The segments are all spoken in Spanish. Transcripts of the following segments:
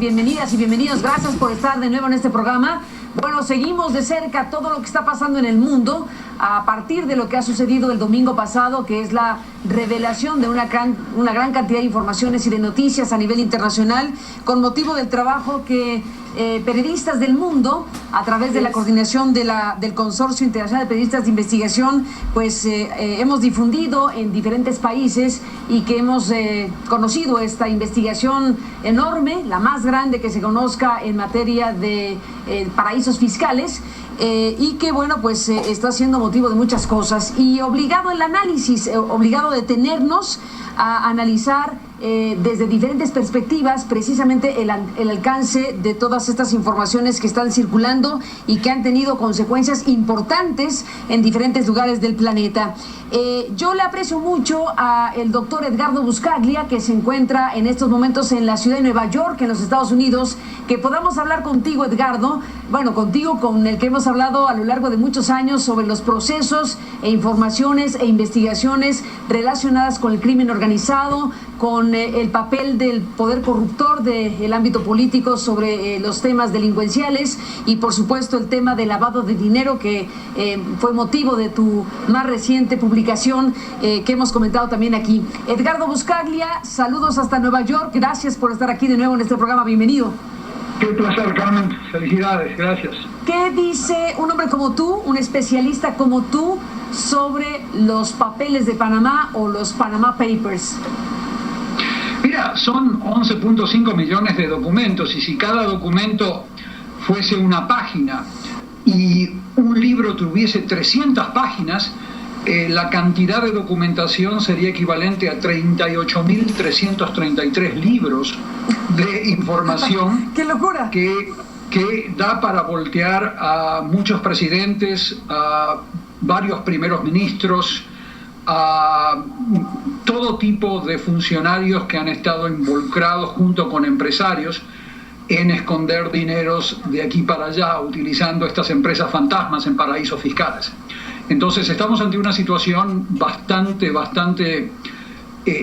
bienvenidas y bienvenidos. Gracias por estar de nuevo en este programa. Bueno, seguimos de cerca todo lo que está pasando en el mundo a partir de lo que ha sucedido el domingo pasado, que es la revelación de una gran cantidad de informaciones y de noticias a nivel internacional con motivo del trabajo que periodistas del mundo, a través de la coordinación del Consorcio Internacional de Periodistas de Investigación, pues hemos difundido en diferentes países y que hemos conocido esta investigación enorme, la más grande que se conozca en materia de paraísos fiscales, y que bueno, pues está siendo motivo de muchas cosas y obligado el análisis, obligado a detenernos a analizar desde diferentes perspectivas precisamente el alcance de todas estas informaciones que están circulando y que han tenido consecuencias importantes en diferentes lugares del planeta. Yo le aprecio mucho al doctor Edgardo Buscaglia, que se encuentra en estos momentos en la ciudad de Nueva York, en los Estados Unidos, que podamos hablar contigo, Edgardo, bueno, contigo con el que hemos hablado a lo largo de muchos años sobre los procesos e informaciones e investigaciones relacionadas con el crimen organizado, con el papel del poder corruptor del ámbito político sobre los temas delincuenciales y por supuesto el tema del lavado de dinero, que fue motivo de tu más reciente publicación que hemos comentado también aquí. Edgardo Buscaglia, saludos hasta Nueva York, gracias por estar aquí de nuevo en este programa, bienvenido. Qué placer, Carmen, felicidades, gracias. ¿Qué dice un hombre como tú, un especialista como tú, sobre los papeles de Panamá o los Panama Papers? Mira, son 11.5 millones de documentos y si cada documento fuese una página y un libro tuviese 300 páginas, la cantidad de documentación sería equivalente a 38.333 libros de información. ¡Qué locura! Que da para voltear a muchos presidentes, a varios primeros ministros, a todo tipo de funcionarios que han estado involucrados junto con empresarios en esconder dineros de aquí para allá utilizando estas empresas fantasmas en paraísos fiscales. Entonces estamos ante una situación bastante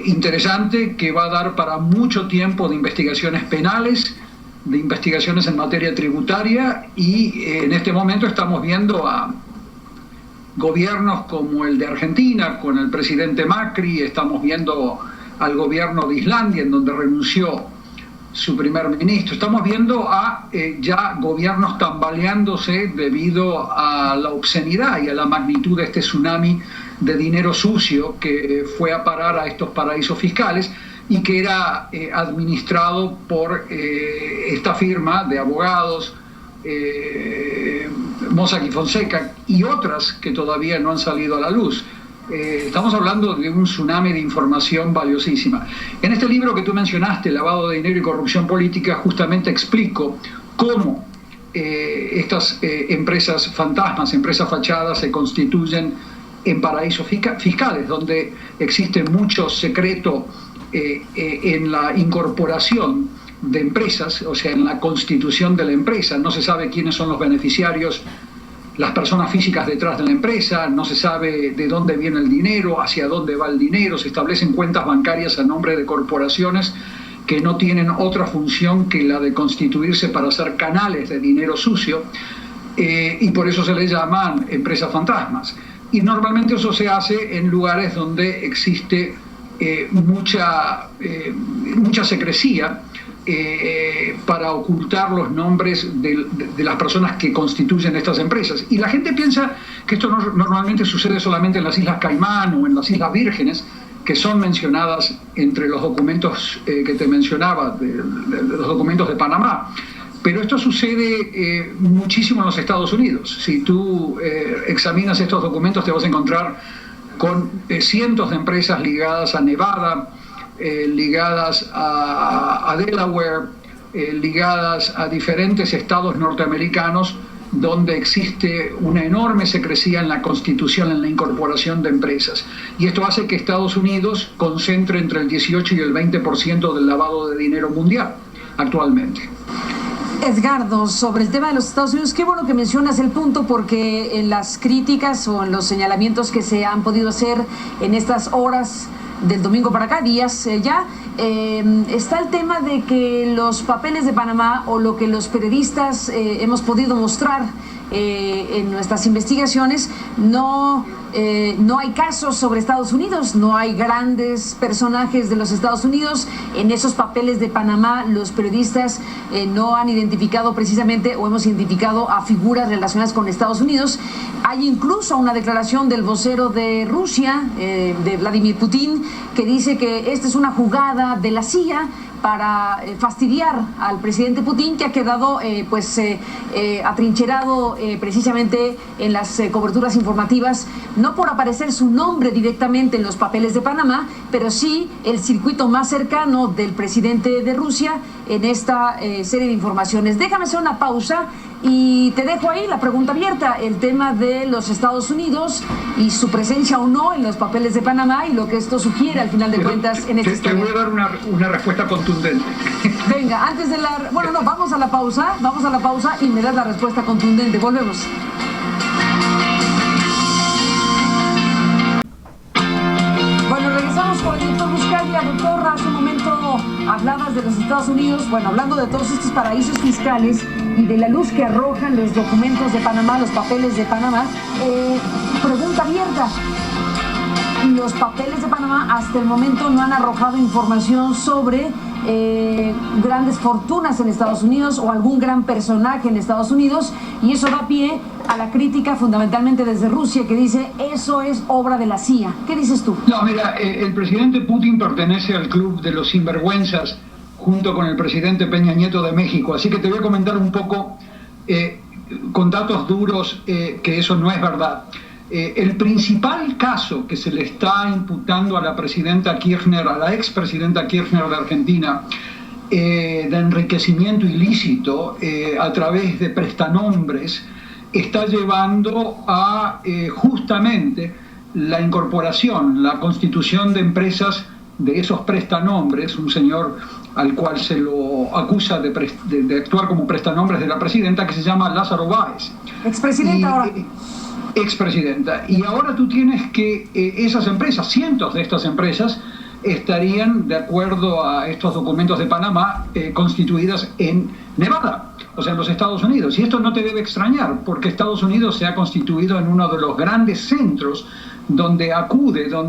interesante que va a dar para mucho tiempo de investigaciones penales, de investigaciones en materia tributaria y en este momento estamos viendo a gobiernos como el de Argentina, con el presidente Macri, estamos viendo al gobierno de Islandia, en donde renunció su primer ministro, estamos viendo a ya gobiernos tambaleándose debido a la obscenidad y a la magnitud de este tsunami de dinero sucio que fue a parar a estos paraísos fiscales y que era administrado por esta firma de abogados, Mossack y Fonseca y otras que todavía no han salido a la luz. Estamos hablando de un tsunami de información valiosísima. En este libro que tú mencionaste, Lavado de Dinero y Corrupción Política, justamente explico cómo estas empresas fantasmas, empresas fachadas, se constituyen en paraísos fiscales, donde existe mucho secreto en la incorporación de empresas, o sea, en la constitución de la empresa. No se sabe quiénes son los beneficiarios, las personas físicas detrás de la empresa, no se sabe de dónde viene el dinero, hacia dónde va el dinero, se establecen cuentas bancarias a nombre de corporaciones que no tienen otra función que la de constituirse para ser canales de dinero sucio, y por eso se les llaman empresas fantasmas. Y normalmente eso se hace en lugares donde existe mucha secrecía, para ocultar los nombres de las personas que constituyen estas empresas. Y la gente piensa que esto normalmente sucede solamente en las Islas Caimán o en las Islas Vírgenes, que son mencionadas entre los documentos que te mencionaba, de los documentos de Panamá. Pero esto sucede muchísimo en los Estados Unidos. Si tú examinas estos documentos te vas a encontrar con cientos de empresas ligadas a Nevada, ligadas a Delaware, ligadas a diferentes estados norteamericanos donde existe una enorme secrecía en la constitución, en la incorporación de empresas. Y esto hace que Estados Unidos concentre entre el 18 y el 20% del lavado de dinero mundial actualmente. Edgardo, sobre el tema de los Estados Unidos, qué bueno que mencionas el punto, porque en las críticas o en los señalamientos que se han podido hacer en estas horas del domingo para acá, días ya, está el tema de que los papeles de Panamá, o lo que los periodistas hemos podido mostrar en nuestras investigaciones, no hay casos sobre Estados Unidos, no hay grandes personajes de los Estados Unidos. En esos papeles de Panamá los periodistas no han identificado precisamente, o hemos identificado a figuras relacionadas con Estados Unidos. Hay incluso una declaración del vocero de Rusia, de Vladimir Putin, que dice que esta es una jugada de la CIA para fastidiar al presidente Putin, que ha quedado atrincherado precisamente en las coberturas informativas, no por aparecer su nombre directamente en los papeles de Panamá, pero sí el circuito más cercano del presidente de Rusia en esta serie de informaciones. Déjame hacer una pausa y te dejo ahí la pregunta abierta, el tema de los Estados Unidos y su presencia o no en los papeles de Panamá, y lo que esto sugiere al final de cuentas en esta historia. Te voy a dar una respuesta contundente. Venga, antes de la... Bueno, no, vamos a la pausa y me das la respuesta contundente. Volvemos. Bueno, regresamos con el doctor Buscalia. Doctor, hace un momento hablabas de los Estados Unidos, bueno, hablando de todos estos paraísos fiscales y de la luz que arrojan los documentos de Panamá, los papeles de Panamá. Pregunta abierta. Los papeles de Panamá hasta el momento no han arrojado información sobre grandes fortunas en Estados Unidos o algún gran personaje en Estados Unidos, y eso da pie a la crítica fundamentalmente desde Rusia, que dice eso es obra de la CIA. ¿Qué dices tú? No, mira, el presidente Putin pertenece al club de los sinvergüenzas junto con el presidente Peña Nieto de México, así que te voy a comentar un poco con datos duros que eso no es verdad. El principal caso que se le está imputando a la presidenta Kirchner, a la expresidenta Kirchner de Argentina, de enriquecimiento ilícito a través de prestanombres, está llevando a justamente la incorporación, la constitución de empresas de esos prestanombres, un señor al cual se lo acusa de actuar como prestanombres de la presidenta, que se llama Lázaro Báez. Expresidenta ahora. Expresidenta. Y ahora tú tienes que esas empresas, cientos de estas empresas, estarían, de acuerdo a estos documentos de Panamá, constituidas en Nevada, o sea, en los Estados Unidos. Y esto no te debe extrañar, porque Estados Unidos se ha constituido en uno de los grandes centros donde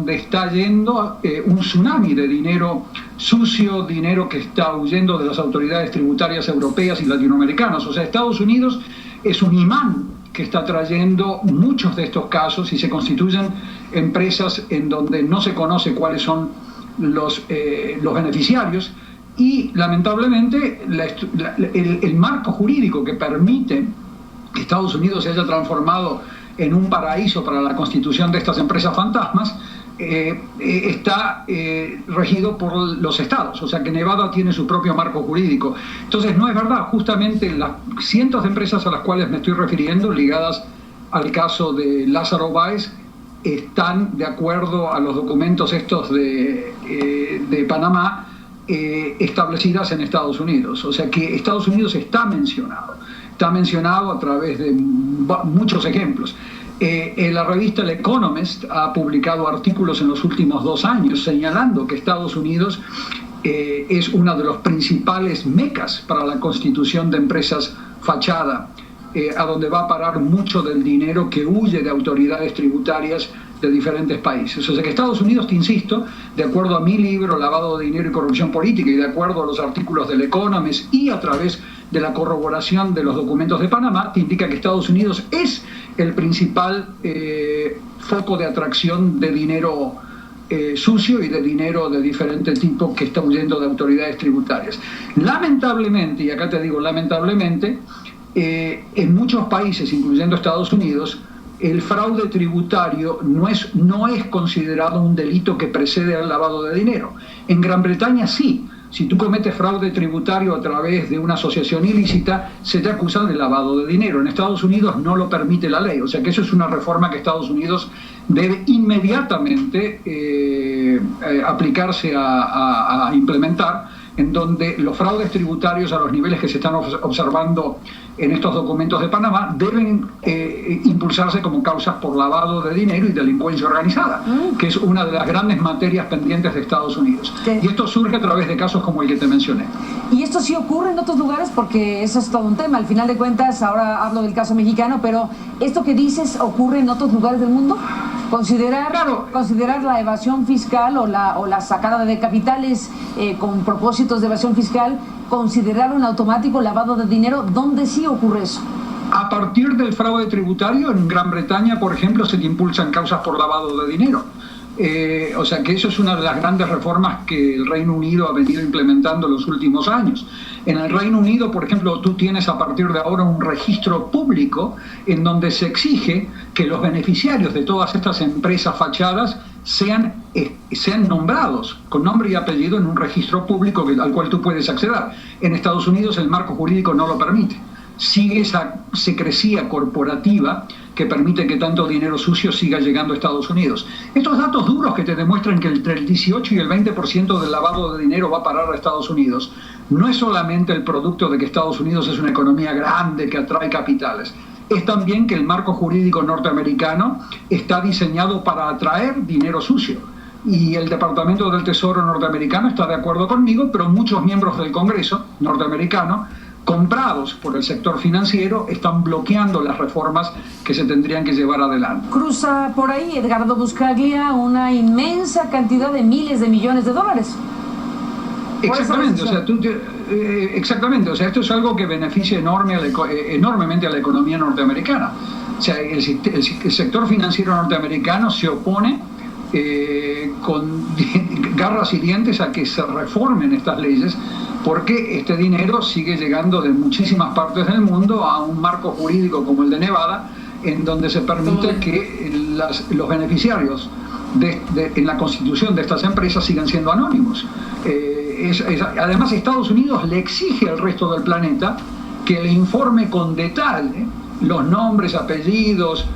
está yendo un tsunami de dinero sucio, dinero que está huyendo de las autoridades tributarias europeas y latinoamericanas. O sea, Estados Unidos es un imán que está trayendo muchos de estos casos, y se constituyen empresas en donde no se conoce cuáles son los beneficiarios, y lamentablemente el marco jurídico que permite que Estados Unidos se haya transformado en un paraíso para la constitución de estas empresas fantasmas está regido por los estados, o sea que Nevada tiene su propio marco jurídico. Entonces no es verdad, justamente las cientos de empresas a las cuales me estoy refiriendo, ligadas al caso de Lázaro Báez, están de acuerdo a los documentos estos de Panamá, establecidas en Estados Unidos. O sea que Estados Unidos está mencionado a través de muchos ejemplos. La revista El Economist ha publicado artículos en los últimos 2 años señalando que Estados Unidos es uno de los principales mecas para la constitución de empresas fachada, a donde va a parar mucho del dinero que huye de autoridades tributarias de diferentes países. O sea que Estados Unidos, te insisto, de acuerdo a mi libro Lavado de Dinero y Corrupción Política, y de acuerdo a los artículos del Economist y a través de la corroboración de los documentos de Panamá, te indica que Estados Unidos es el principal foco de atracción de dinero sucio y de dinero de diferente tipo que está huyendo de autoridades tributarias. Lamentablemente, y acá te digo lamentablemente, en muchos países, incluyendo Estados Unidos, el fraude tributario no es considerado un delito que precede al lavado de dinero. En Gran Bretaña sí. Si tú cometes fraude tributario a través de una asociación ilícita, se te acusa de lavado de dinero. En Estados Unidos no lo permite la ley. O sea que eso es una reforma que Estados Unidos debe inmediatamente aplicarse a implementar, en donde los fraudes tributarios a los niveles que se están observando en estos documentos de Panamá deben impulsarse como causas por lavado de dinero y delincuencia organizada, que es una de las grandes materias pendientes de Estados Unidos. Y esto surge a través de casos como el que te mencioné. ¿Y esto sí ocurre en otros lugares? Porque eso es todo un tema. Al final de cuentas, ahora hablo del caso mexicano, pero ¿esto que dices ocurre en otros lugares del mundo? Considerar la evasión fiscal o la sacada de capitales con propósitos de evasión fiscal, considerarlo en automático lavado de dinero, ¿dónde sí ocurre eso? A partir del fraude tributario, en Gran Bretaña, por ejemplo, se te impulsan causas por lavado de dinero. O sea que eso es una de las grandes reformas que el Reino Unido ha venido implementando en los últimos años. En el Reino Unido, por ejemplo, tú tienes a partir de ahora un registro público en donde se exige que los beneficiarios de todas estas empresas fachadas sean nombrados con nombre y apellido en un registro público al cual tú puedes acceder. En Estados Unidos el marco jurídico no lo permite. Sigue esa secrecía corporativa que permite que tanto dinero sucio siga llegando a Estados Unidos. Estos datos duros que te demuestran que entre el 18 y el 20% del lavado de dinero va a parar a Estados Unidos, no es solamente el producto de que Estados Unidos es una economía grande que atrae capitales, es también que el marco jurídico norteamericano está diseñado para atraer dinero sucio. Y el Departamento del Tesoro norteamericano está de acuerdo conmigo, pero muchos miembros del Congreso norteamericano, comprados por el sector financiero, están bloqueando las reformas que se tendrían que llevar adelante. Cruza por ahí, Edgardo Buscaglia, una inmensa cantidad de miles de millones de dólares. Exactamente, exactamente, o sea, esto es algo que beneficia enormemente a la economía norteamericana. O sea, el sector financiero norteamericano se opone con garras y dientes a que se reformen estas leyes, porque este dinero sigue llegando de muchísimas partes del mundo a un marco jurídico como el de Nevada, en donde se permite que los beneficiarios en la constitución de estas empresas sigan siendo anónimos. Además, Estados Unidos le exige al resto del planeta que le informe con detalle los nombres, apellidos,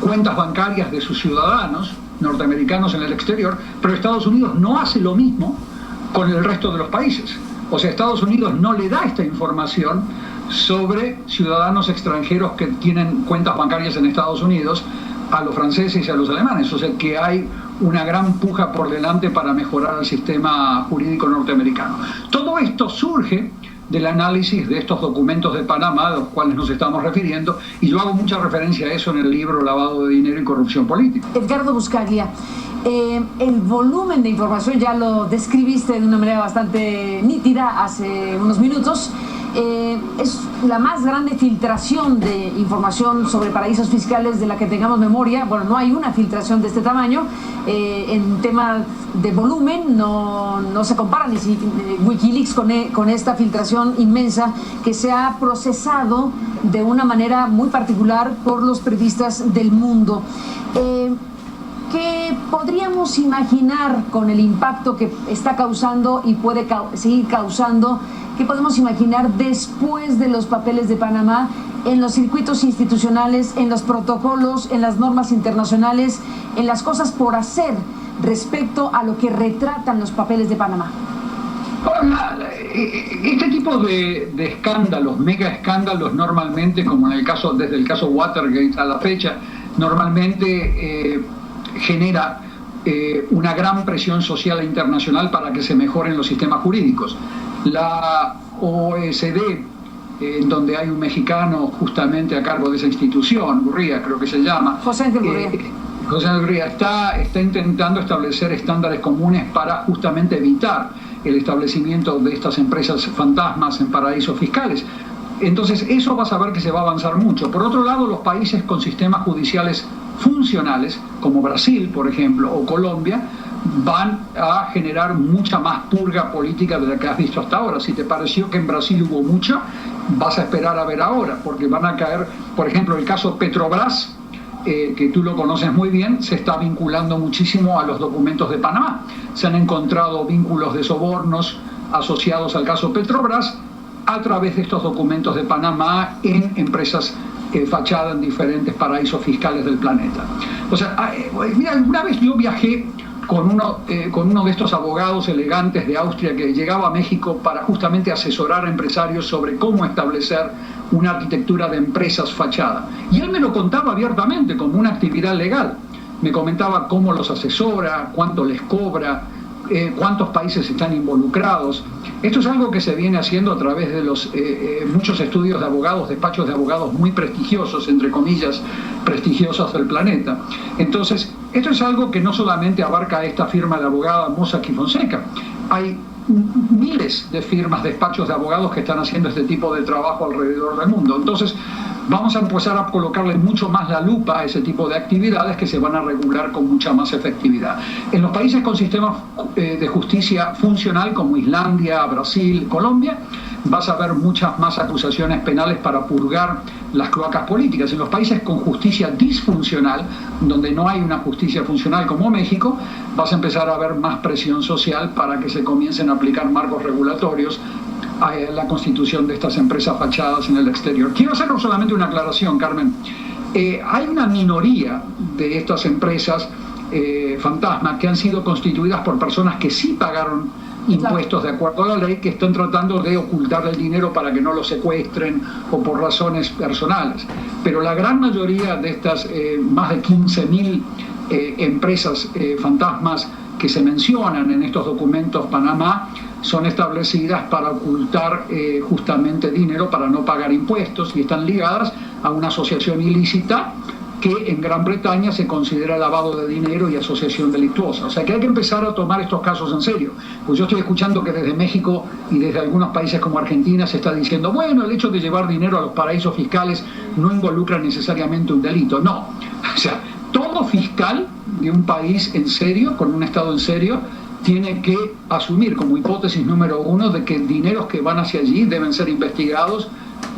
cuentas bancarias de sus ciudadanos norteamericanos en el exterior, pero Estados Unidos no hace lo mismo con el resto de los países. O sea, Estados Unidos no le da esta información sobre ciudadanos extranjeros que tienen cuentas bancarias en Estados Unidos a los franceses y a los alemanes. O sea, que hay una gran puja por delante para mejorar el sistema jurídico norteamericano. Todo esto surge del análisis de estos documentos de Panamá, a los cuales nos estamos refiriendo, y yo hago mucha referencia a eso en el libro Lavado de Dinero y Corrupción Política. Edgardo Buscaglia, el volumen de información ya lo describiste de una manera bastante nítida hace unos minutos. Es la más grande filtración de información sobre paraísos fiscales de la que tengamos memoria. Bueno, no hay una filtración de este tamaño. En tema de volumen no se compara ni si Wikileaks con esta filtración inmensa que se ha procesado de una manera muy particular por los periodistas del mundo. ¿Qué podríamos imaginar con el impacto que está causando y puede seguir causando? ¿Qué podemos imaginar después de los papeles de Panamá en los circuitos institucionales, en los protocolos, en las normas internacionales, en las cosas por hacer respecto a lo que retratan los papeles de Panamá? Este tipo de escándalos, mega escándalos, normalmente, como en el caso, desde el caso Watergate a la fecha, normalmente genera una gran presión social e internacional para que se mejoren los sistemas jurídicos. La OECD, en donde hay un mexicano justamente a cargo de esa institución, Gurría creo que se llama, José Ángel Gurría. José Ángel Gurría está intentando establecer estándares comunes para justamente evitar el establecimiento de estas empresas fantasmas en paraísos fiscales. Entonces eso vas a ver que se va a avanzar mucho. Por otro lado, los países con sistemas judiciales funcionales, como Brasil, por ejemplo, o Colombia, van a generar mucha más purga política de la que has visto hasta ahora. Si te pareció que en Brasil hubo mucha, vas a esperar a ver ahora, porque van a caer, por ejemplo, el caso Petrobras, que tú lo conoces muy bien, se está vinculando muchísimo a los documentos de Panamá. Se han encontrado vínculos de sobornos asociados al caso Petrobras a través de estos documentos de Panamá en empresas fachadas en diferentes paraísos fiscales del planeta. O sea, mira, alguna vez yo viajé con uno de estos abogados elegantes de Austria que llegaba a México para justamente asesorar a empresarios sobre cómo establecer una arquitectura de empresas fachada. Y él me lo contaba abiertamente como una actividad legal. Me comentaba cómo los asesora, cuánto les cobra, cuántos países están involucrados. Esto es algo que se viene haciendo a través de los muchos estudios de abogados, despachos de abogados muy prestigiosos, entre comillas, prestigiosos del planeta. Entonces, esto es algo que no solamente abarca a esta firma de abogada Mossack y Fonseca. Hay miles de firmas, despachos de abogados que están haciendo este tipo de trabajo alrededor del mundo. Entonces, vamos a empezar a colocarle mucho más la lupa a ese tipo de actividades que se van a regular con mucha más efectividad. En los países con sistemas de justicia funcional como Islandia, Brasil, Colombia, vas a ver muchas más acusaciones penales para purgar las cloacas políticas. En los países con justicia disfuncional, donde no hay una justicia funcional como México, vas a empezar a ver más presión social para que se comiencen a aplicar marcos regulatorios a la constitución de estas empresas fachadas en el exterior. Quiero hacer solamente una aclaración, Carmen. Hay una minoría de estas empresas fantasma que han sido constituidas por personas que sí pagaron impuestos de acuerdo a la ley, que están tratando de ocultar el dinero para que no lo secuestren o por razones personales. Pero la gran mayoría de estas más de 15.000 empresas fantasmas que se mencionan en estos documentos Panamá son establecidas para ocultar justamente dinero, para no pagar impuestos, y están ligadas a una asociación ilícita que en Gran Bretaña se considera lavado de dinero y asociación delictuosa. O sea que hay que empezar a tomar estos casos en serio. Pues yo estoy escuchando que desde México y desde algunos países como Argentina se está diciendo, bueno, el hecho de llevar dinero a los paraísos fiscales no involucra necesariamente un delito. No, o sea, todo fiscal de un país en serio, con un Estado en serio, tiene que asumir como hipótesis número uno de que dineros que van hacia allí deben ser investigados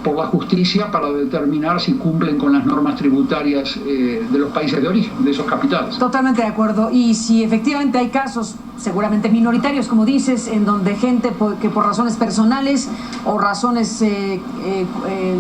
por la justicia para determinar si cumplen con las normas tributarias de los países de origen, de esos capitales. Totalmente de acuerdo. Y si efectivamente hay casos, seguramente minoritarios, como dices, en donde gente que por razones personales o razones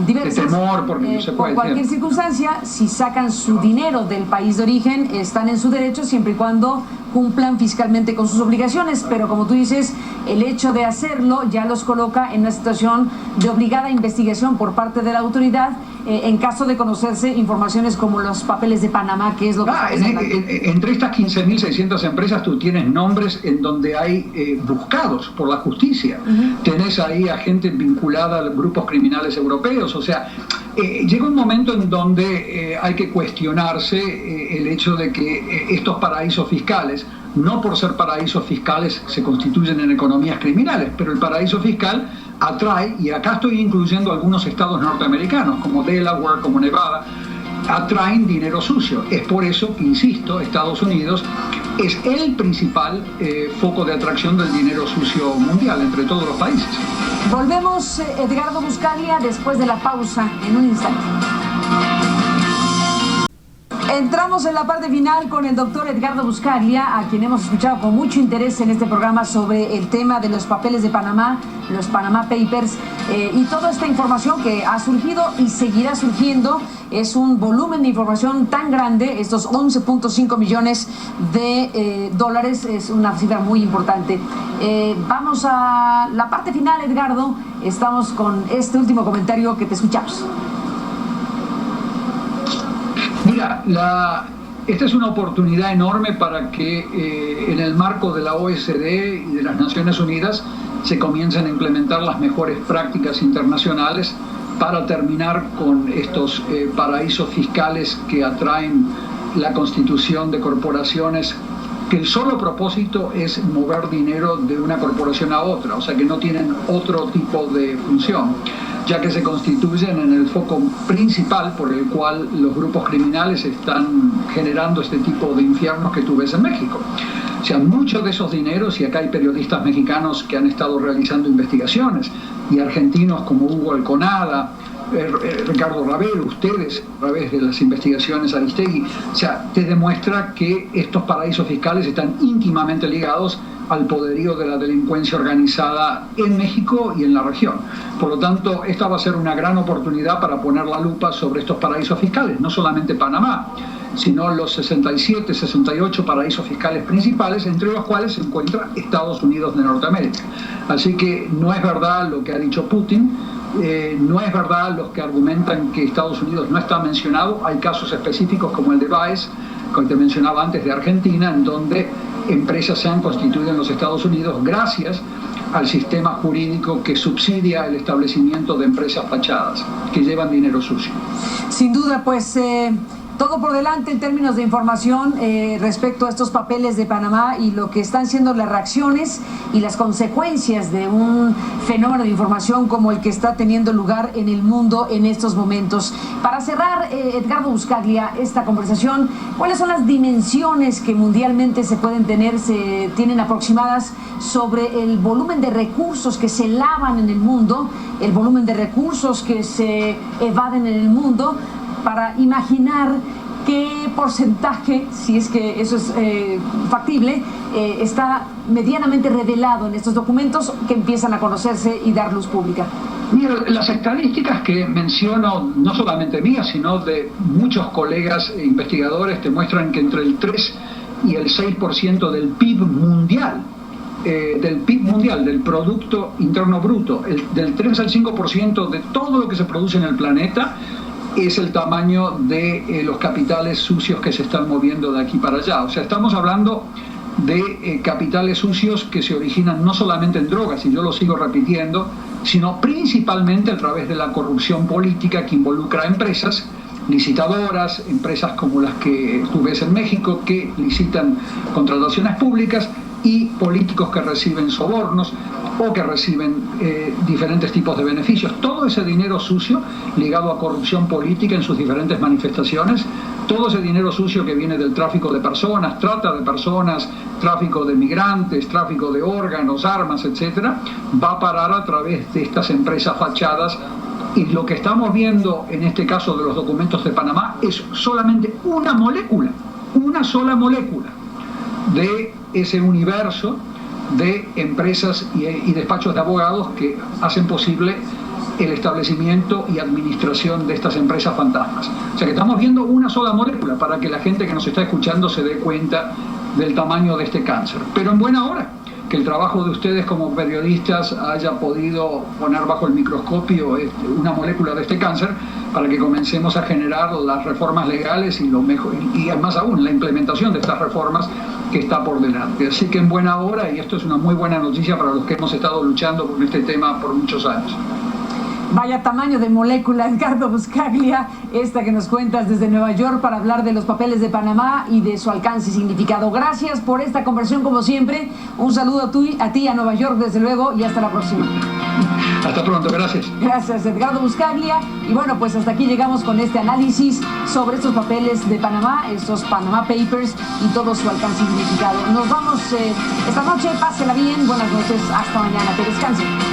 diversas, de temor, porque no se puede, por cualquier circunstancia, si sacan su dinero del país de origen, están en su derecho siempre y cuando cumplan fiscalmente con sus obligaciones, pero como tú dices, el hecho de hacerlo ya los coloca en una situación de obligada investigación por parte de la autoridad en caso de conocerse informaciones como los papeles de Panamá, que es lo que entre estas 15.600 empresas tú tienes nombres en donde hay buscados por la justicia. Tenés ahí a gente vinculada a grupos criminales europeos. O sea, llega un momento en donde hay que cuestionarse el hecho de que estos paraísos fiscales, no por ser paraísos fiscales se constituyen en economías criminales, pero el paraíso fiscal atrae, y acá estoy incluyendo algunos estados norteamericanos como Delaware, como Nevada, atraen dinero sucio. Es por eso que, insisto, Estados Unidos es el principal foco de atracción del dinero sucio mundial entre todos los países. Volvemos, Edgardo Buscaglia, después de la pausa, en un instante. Entramos en la parte final con el doctor Edgardo Buscaglia, a quien hemos escuchado con mucho interés en este programa sobre el tema de los papeles de Panamá, los Panama Papers, y toda esta información que ha surgido y seguirá surgiendo. Es un volumen de información tan grande, estos 11.5 millones de dólares, es una cifra muy importante. Vamos a la parte final, Edgardo. Estamos con este último comentario que te escuchamos. Mira, esta es una oportunidad enorme para que en el marco de la OECD y de las Naciones Unidas se comiencen a implementar las mejores prácticas internacionales para terminar con estos paraísos fiscales que atraen la constitución de corporaciones, que el solo propósito es mover dinero de una corporación a otra, o sea que no tienen otro tipo de función, ya que se constituyen en el foco principal por el cual los grupos criminales están generando este tipo de infiernos que tú ves en México. O sea, muchos de esos dineros, y acá hay periodistas mexicanos que han estado realizando investigaciones, y argentinos como Hugo Alconada, Ricardo Ravelo, ustedes a través de las investigaciones Aristegui, o sea, te demuestra que estos paraísos fiscales están íntimamente ligados al poderío de la delincuencia organizada en México y en la región. Por lo tanto, esta va a ser una gran oportunidad para poner la lupa sobre estos paraísos fiscales, no solamente Panamá. sino los 67, 68 paraísos fiscales principales, entre los cuales se encuentra Estados Unidos de Norteamérica. Así que no es verdad lo que ha dicho Putin, no es verdad los que argumentan que Estados Unidos no está mencionado. Hay casos específicos como el de Baez, que te mencionaba antes, de Argentina, en donde empresas se han constituido en los Estados Unidos gracias al sistema jurídico que subsidia el establecimiento de empresas fachadas que llevan dinero sucio. Sin duda, pues todo por delante en términos de información respecto a estos papeles de Panamá y lo que están siendo las reacciones y las consecuencias de un fenómeno de información como el que está teniendo lugar en el mundo en estos momentos. Para cerrar, Edgardo Buscaglia, esta conversación, ¿cuáles son las dimensiones que mundialmente se pueden tener, se tienen aproximadas sobre el volumen de recursos que se lavan en el mundo, el volumen de recursos que se evaden en el mundo, para imaginar qué porcentaje, si es que eso es factible, está medianamente revelado en estos documentos que empiezan a conocerse y dar luz pública? Mira, las estadísticas que menciono, no solamente mías, sino de muchos colegas e investigadores, te muestran que entre el 3 y el 6% del PIB mundial, del Producto Interno Bruto, del 3 al 5% de todo lo que se produce en el planeta, es el tamaño de los capitales sucios que se están moviendo de aquí para allá. O sea, estamos hablando de capitales sucios que se originan no solamente en drogas, y yo lo sigo repitiendo, sino principalmente a través de la corrupción política que involucra a empresas licitadoras, empresas como las que tú ves en México, que licitan contrataciones públicas, y políticos que reciben sobornos o que reciben diferentes tipos de beneficios. Todo ese dinero sucio ligado a corrupción política en sus diferentes manifestaciones, todo ese dinero sucio que viene del tráfico de personas, trata de personas, tráfico de migrantes, tráfico de órganos, armas, etcétera, va a parar a través de estas empresas fachadas. Y lo que estamos viendo en este caso de los documentos de Panamá es solamente una sola molécula de ese universo de empresas y despachos de abogados que hacen posible el establecimiento y administración de estas empresas fantasmas. O sea que estamos viendo una sola molécula para que la gente que nos está escuchando se dé cuenta del tamaño de este cáncer. Pero en buena hora que el trabajo de ustedes como periodistas haya podido poner bajo el microscopio una molécula de este cáncer, para que comencemos a generar las reformas legales y más aún la implementación de estas reformas que está por delante. Así que en buena hora, y esto es una muy buena noticia para los que hemos estado luchando con este tema por muchos años. Vaya tamaño de molécula, Edgardo Buscaglia, esta que nos cuentas desde Nueva York para hablar de los papeles de Panamá y de su alcance y significado. Gracias por esta conversión como siempre. Un saludo a ti, a Nueva York, desde luego, y hasta la próxima. Hasta pronto, gracias. Gracias, Edgardo Buscaglia. Y bueno, pues hasta aquí llegamos con este análisis sobre estos papeles de Panamá, estos Panama Papers y todo su alcance y significado. Nos vamos esta noche, pásela bien, buenas noches, hasta mañana, que descansen.